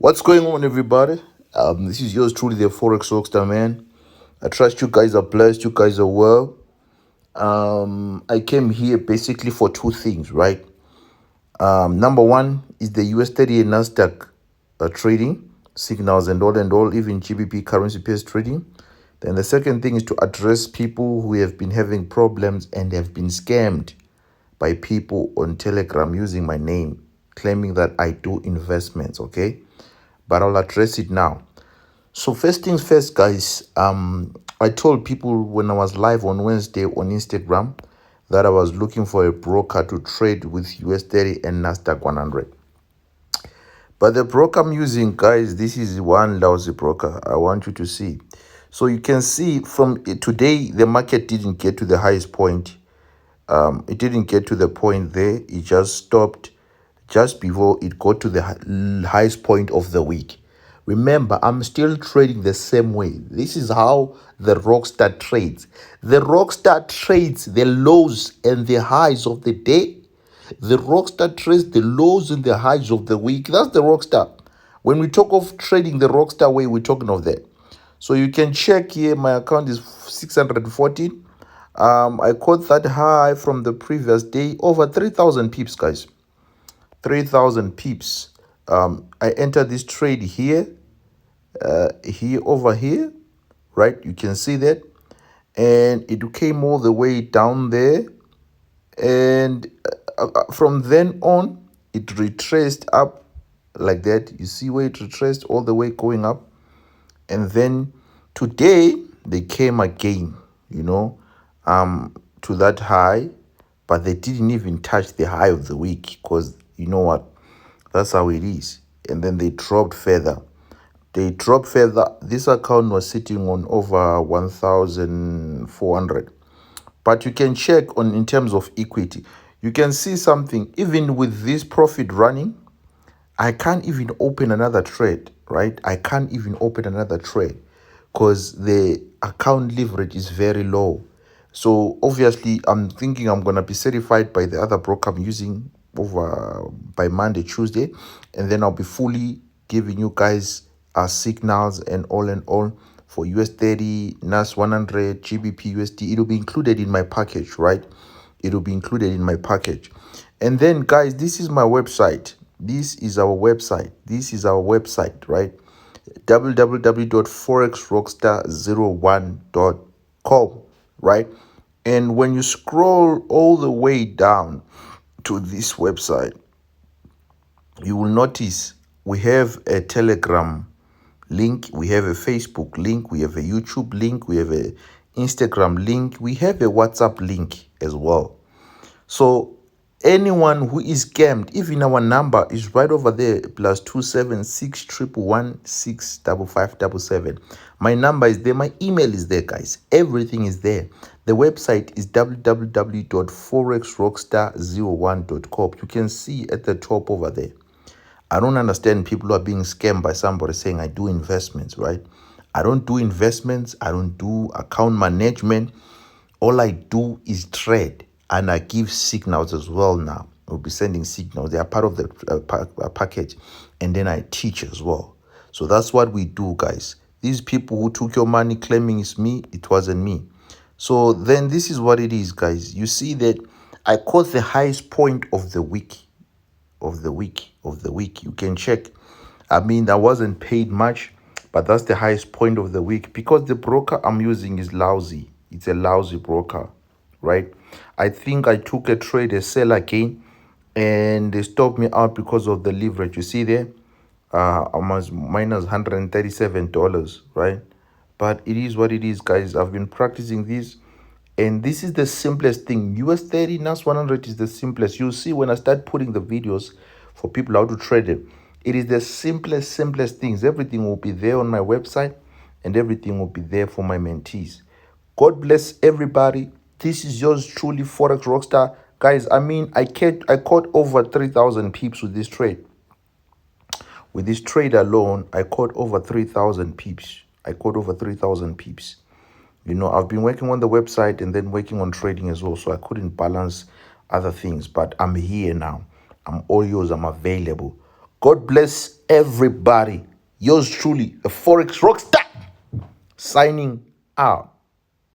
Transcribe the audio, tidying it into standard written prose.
What's going on, everybody? This is yours truly, the Forex Rockstar, man. I trust you guys are blessed, you guys are well. I came here basically for two things, right? Number one is the US30 and NASDAQ trading, signals and all, even GBP currency pairs trading. Then the second thing is to address people who have been having problems and have been scammed by people on Telegram using my name, claiming that I do investments, okay? But I'll address it now. So first things first, guys. I told people when I was live on Wednesday on Instagram that I was looking for a broker to trade with US30 and Nasdaq 100. But the broker I'm using, guys, this is one lousy broker. I want you to see. So you can see from today, the market didn't get to the highest point. It didn't get to the point there. It just stopped just before it got to the highest point of the week. Remember, I'm still trading the same way. This is how the Rockstar trades. The Rockstar trades the lows and the highs of the day. The Rockstar trades the lows and the highs of the week. That's the Rockstar. When we talk of trading the Rockstar way, we're talking of that. So you can check here, my account is 614. I caught that high from the previous day, over 3,000 pips, guys. 3,000 pips. I entered this trade here, over here, right? You can see that. And it came all the way down there. And from then on, it retraced up like that. You see where it retraced all the way going up. And then today, they came again, to that high. But they didn't even touch the high of the week because you know what? That's how it is. And then they dropped further. This account was sitting on over 1,400. But you can check on in terms of equity. You can see something. Even with this profit running, I can't even open another trade, right? I can't even open another trade because the account leverage is very low. So obviously, I'm thinking I'm going to be certified by the other broker I'm using over by Monday, Tuesday. And then I'll be fully giving you guys signals and all for US30, nas100, GBP, USD. It'll be included in my package, right? It'll be included in my package. And then, guys, this is my website. This is our website. Right? www.forexrockstar01.com, right? And when you scroll all the way down to this website, you will notice we have a Telegram link, we have a Facebook link, we have a YouTube link, we have a Instagram link, we have a WhatsApp link as well. So anyone who is scammed, even our number is right over there, +276 111 My number is there, my email is there, guys. Everything is there. The website is www.forexrockstar01.com. You can see at the top over there. I don't understand people who are being scammed by somebody saying I do investments, right? I don't do investments. I don't do account management. All I do is trade, and I give signals as well now. We'll be sending signals. They are part of the package, and then I teach as well. So that's what we do, guys. These people who took your money claiming it's me, it wasn't me. So then this is what it is, guys. You see that I caught the highest point of the week. You can check. I mean, I wasn't paid much, but that's the highest point of the week because the broker I'm using is lousy. It's a lousy broker, right? I think I took a trade, a sell again, and they stopped me out because of the leverage. You see there, almost minus $137, right? But it is what it is, guys. I've been practicing this, and this is the simplest thing. US30 nas100 is the simplest. You'll see when I start putting the videos for people how to trade it. It is the simplest things. Everything will be there on my website, and everything will be there for my mentees. God bless everybody. This is yours truly, Forex Rockstar. Guys, I mean, I caught over 3,000 pips with this trade. With this trade alone, I caught over 3,000 pips. I've been working on the website and then working on trading as well, so I couldn't balance other things. But I'm here now. I'm all yours. I'm available. God bless everybody. Yours truly, the Forex Rockstar, signing out.